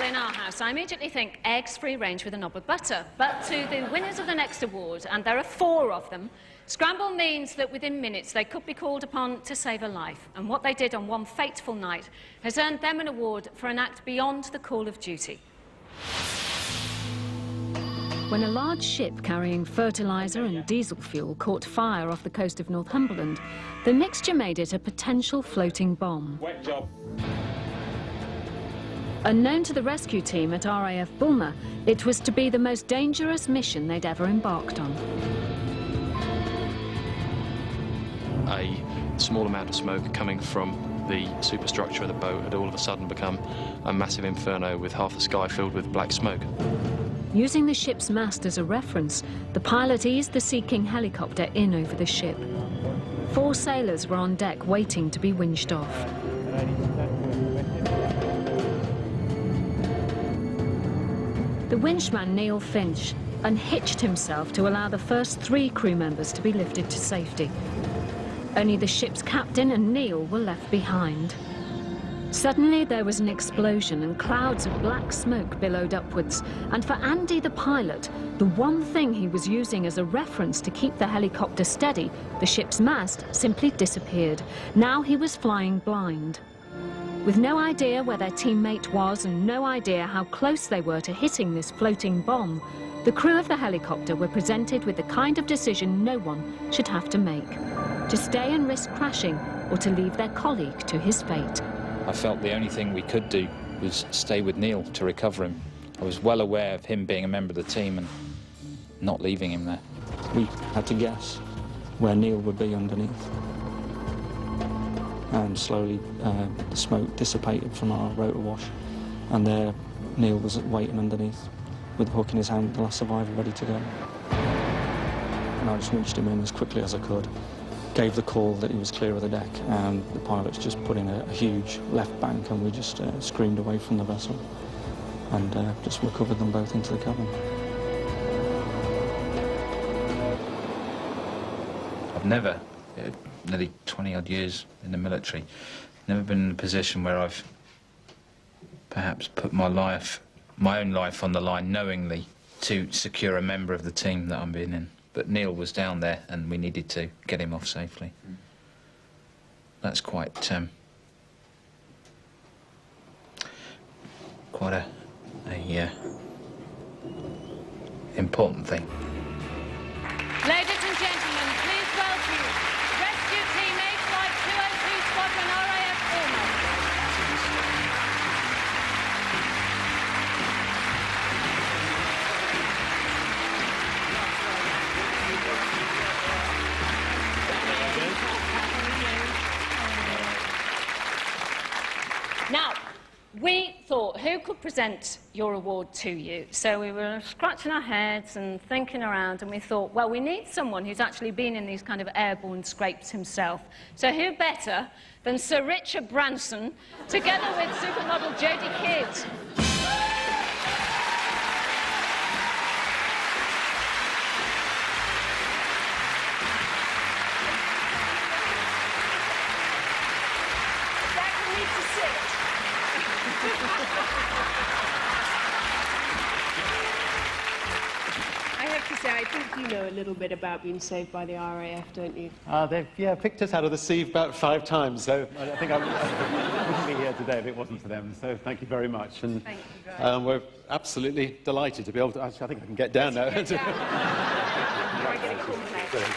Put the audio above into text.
in our house, I immediately think eggs free range with a knob of butter. But to the winners of the next award, and there are 4 of them, scramble means that within minutes they could be called upon to save a life. And what they did on one fateful night has earned them an award for an act beyond the call of duty. When a large ship carrying fertiliser and diesel fuel caught fire off the coast of Northumberland, the mixture made it a potential floating bomb. Wet job. Unknown to the rescue team at RAF Bulmer, it was to be the most dangerous mission they'd ever embarked on. A small amount of smoke coming from the superstructure of the boat had all of a sudden become a massive inferno with half the sky filled with black smoke. Using the ship's mast as a reference, the pilot eased the Sea King helicopter in over the ship. 4 sailors were on deck waiting to be winched off. The winchman Neil Finch unhitched himself to allow the first 3 crew members to be lifted to safety. Only the ship's captain and Neil were left behind. Suddenly there was an explosion and clouds of black smoke billowed upwards, and for Andy the pilot, the one thing he was using as a reference to keep the helicopter steady, the ship's mast, simply disappeared. Now he was flying blind. With no idea where their teammate was and no idea how close they were to hitting this floating bomb, the crew of the helicopter were presented with the kind of decision no one should have to make: to stay and risk crashing, or to leave their colleague to his fate. I felt the only thing we could do was stay with Neil to recover him. I was well aware of him being a member of the team and not leaving him there. We had to guess where Neil would be underneath. And slowly the smoke dissipated from our rotor wash, and there Neil was waiting underneath with a hook in his hand, the last survivor ready to go. And I just winched him in as quickly as I could, gave the call that he was clear of the deck, and the pilots just put in a huge left bank, and we just screamed away from the vessel and just recovered them both into the cabin. I've never, nearly 20-odd years in the military, never been in a position where I've perhaps put my own life on the line knowingly to secure a member of the team that I'm being in. But Neil was down there and we needed to get him off safely. That's quite a important thing. Ladies and gentlemen, please welcome Rescue Team 85202 Squadron RAF Bulmer. Now, we thought, who could present your award to you? So we were scratching our heads and thinking around, and we thought, well, we need someone who's actually been in these kind of airborne scrapes himself. So who better than Sir Richard Branson, together with supermodel Jodie Kidd. I have to say, I think you know a little bit about being saved by the RAF, don't you? They've picked us out of the sea about 5 times, so I think I wouldn't be here today if it wasn't for them. So thank you very much. And Thank you, we're absolutely delighted to be able to. Actually, I think I can get down now. Get down. Thank you very much.